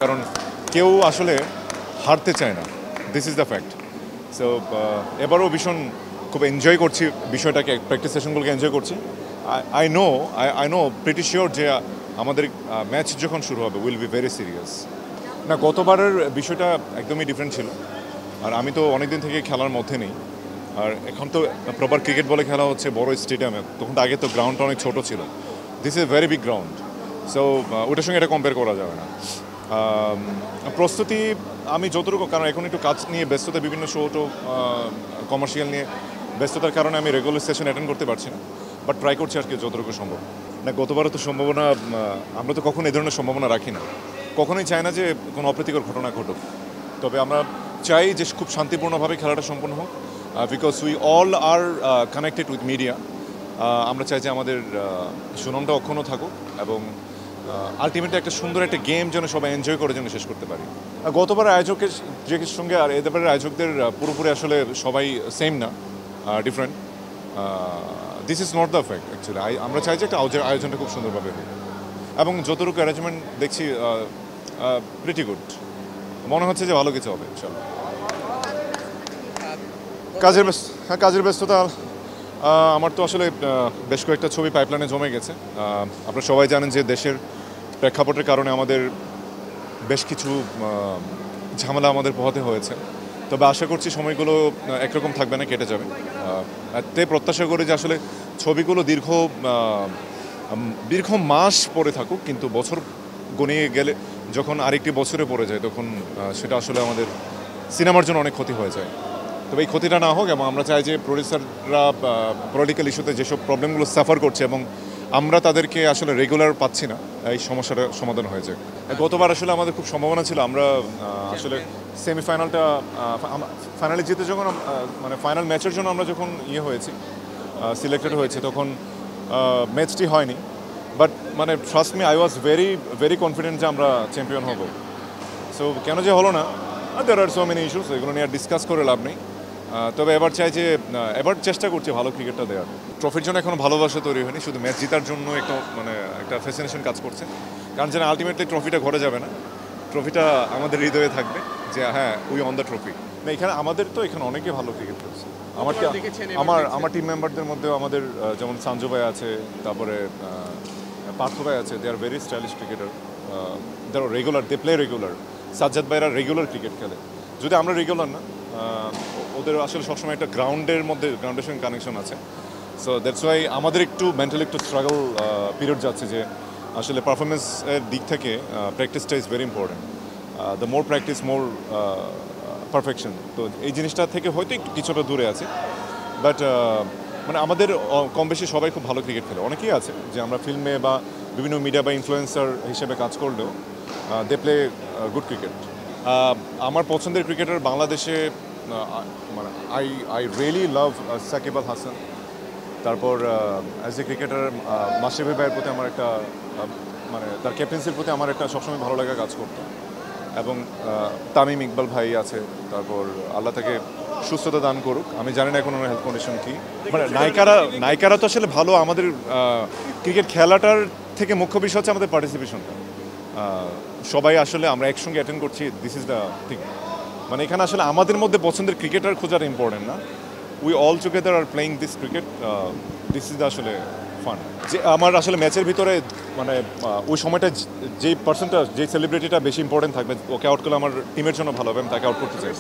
কারণ কেউ আসলে হারতে চায় না, this is the fact. So এবারও ভীষণ খুব এনজয় করছি বিষয়টাকে, প্র্যাকটিস সেশনগুলোকে এনজয় করছি। আই নো প্রিটি শিওর যে আমাদের ম্যাচ যখন শুরু হবে উইল বি ভেরি সিরিয়াস। না, গতবারের বিষয়টা একদমই ডিফারেন্ট ছিল। আর আমি তো অনেক দিন থেকে খেলার মধ্যে নেই, আর এখন তো প্রপার ক্রিকেট বলে খেলা হচ্ছে বড় স্টেডিয়ামে। তখন তো আগে তো গ্রাউন্ডটা অনেক ছোটো ছিল, this is very big ground. So ওটার সঙ্গে এটা কম্পেয়ার করা যাবে না। প্রস্তুতি আমি যতটুকু, কারণ এখন একটু কাজ নিয়ে ব্যস্ততা, বিভিন্ন শো টো কমার্শিয়াল নিয়ে ব্যস্ততার কারণে আমি রেগুলার সেশন অ্যাটেন্ড করতে পারছি না, বাট ট্রাই করছি আর কি যতটুকু সম্ভব। না, গতবারও তো সম্ভাবনা, আমরা তো কখনো এই ধরনের সম্ভাবনা রাখি না, কখনোই চাই না যে কোনো অপ্রীতিকর ঘটনা ঘটুক। তবে আমরা চাই যে খুব শান্তিপূর্ণভাবে খেলাটা সম্পন্ন হোক, because we all are connected with media. আমরা চাই যে আমাদের সুনামটা অক্ষুণ্ণ থাকুক এবং আলটিমেটলি একটা সুন্দর একটা গেম যেন সবাই এনজয় করে যেন শেষ করতে পারি। গতবার আয়োজকের যে সঙ্গে আর এবারের আয়োজকদের পুরোপুরি আসলে সবাই সেম না, different. This is not the fact actually. আমরা চাই যে একটা আয়োজনটা খুব সুন্দরভাবে হোক, এবং যতটুকু অ্যারেঞ্জমেন্ট দেখছি প্রিটি গুড, মনে হচ্ছে যে ভালো কিছু হবে ইনশাল্লাহ। কাজের ব্যস্ততা, আমার তো আসলে বেশ কয়েকটা ছবি পাইপলাইনে জমে গেছে। আপনারা সবাই জানেন যে দেশের প্রেক্ষাপটের কারণে আমাদের বেশ কিছু ঝামেলা আমাদের পোহাতে হয়েছে, তবে আশা করছি সময়গুলো একরকম থাকবে না, কেটে যাবে। তাই প্রত্যাশা করি যে আসলে ছবিগুলো দীর্ঘ মাস পরে থাকুক, কিন্তু বছর গনিয়ে গেলে যখন আরেকটি বছরে পড়ে যায় তখন সেটা আসলে আমাদের সিনেমার জন্য অনেক ক্ষতি হয়ে যায়। তবে এই ক্ষতিটা না হোক, এবং আমরা চাই যে প্রডিউসাররা পলিটিক্যাল ইস্যুতে যেসব প্রবলেমগুলো সাফার করছে এবং আমরা তাদেরকে আসলে রেগুলার পাচ্ছি না, এই সমস্যাটা সমাধান হয়ে যাক। গতবার আসলে আমাদের খুব সম্ভাবনা ছিল, আমরা আসলে সেমিফাইনালটা ফাইনালে জিতে যখন মানে ফাইনাল ম্যাচের জন্য আমরা যখন হয়েছি, সিলেক্টেড হয়েছে, তখন ম্যাচটি হয়নি। বাট মানে trust me, I was very confident যে আমরা চ্যাম্পিয়ন হব। সো কেন যে হলো না, দেয়ার আর সো মেনি ইস্যুস, এগুলো নিয়ে আর ডিসকাস করে লাভ নেই। তবে এবার চাই যে এবার চেষ্টা করছি ভালো ক্রিকেটটা দেওয়ার। ট্রফির জন্য এখনও ভালোবাসা তৈরি হয়নি, শুধু ম্যাচ জেতার জন্য একটা ফ্যাসিনেশন কাজ করছে। কারণ যেন আলটিমেটলি ট্রফিটা ঘরে যাবে না, ট্রফিটা আমাদের হৃদয়ে থাকবে যে হ্যাঁ উই অন দ্য ট্রফি। না, এখানে আমাদের তো এখানে অনেকে ভালো ক্রিকেট খেলছে। আমার টিম মেম্বারদের মধ্যেও আমাদের যেমন সঞ্জু ভাই আছে, তারপরে পার্থ ভাই আছে, they are very stylish cricketer, they are regular, they play regular. Sajjad ভাইরা রেগুলার ক্রিকেট খেলে, যদি আমরা রেগুলার না। ওদের আসলে সবসময় একটা গ্রাউন্ডের সঙ্গে কানেকশন আছে। সো দ্যাটস ওয়াই আমাদের একটু মেন্টালি একটু স্ট্রাগল পিরিয়ড যাচ্ছে, যে আসলে পারফরমেন্সের দিক থেকে প্র্যাকটিসটা is very important. The more practice more perfection. তো এই জিনিসটা থেকে হয়তো একটু কিছুটা দূরে আছে, বাট মানে আমাদের কম বেশি সবাই খুব ভালো ক্রিকেট খেলে। অনেকেই আছে যে আমরা ফিল্মে বা বিভিন্ন মিডিয়া বা ইনফ্লুয়েন্সার হিসেবে কাজ করলেও দে প্লে গুড ক্রিকেট। আমার পছন্দের ক্রিকেটার বাংলাদেশে, মানে I really love Shakib Al Hasan. তারপর অ্যাজ এ ক্রিকেটার মাশরাফি ভাইয়ের প্রতি আমার একটা মানে তার ক্যাপ্টেন্সির প্রতি আমার একটা সবসময় ভালো লাগা কাজ করতো। এবং তামিম ইকবাল ভাই আছে, তারপর আল্লাহ তাকে সুস্থতা দান করুক। আমি জানি না এখন ওনার হেলথ কন্ডিশন কী। মানে নায়িকারা তো আসলে ভালো, আমাদের ক্রিকেট খেলাটার থেকে মুখ্য বিষয় হচ্ছে আমাদের পার্টিসিপেশনটা। সবাই আসলে আমরা একসঙ্গে অ্যাটেন্ড করছি, দিস ইজ দ্য থিং। মানে এখানে আসলে আমাদের মধ্যে পছন্দের ক্রিকেটার খোঁজার ইম্পর্টেন্ট না, we all together are playing this cricket, this is the আসলে ফান। যে আমার আসলে ম্যাচের ভিতরে মানে ওই সময়টা যেই পার্সনটা, যেই সেলিব্রিটিটা বেশি ইম্পর্টেন্ট থাকবে, ওকে আউট করলে আমার টিমের জন্য ভালো হবে, আমি তাকে আউট করতে চাই।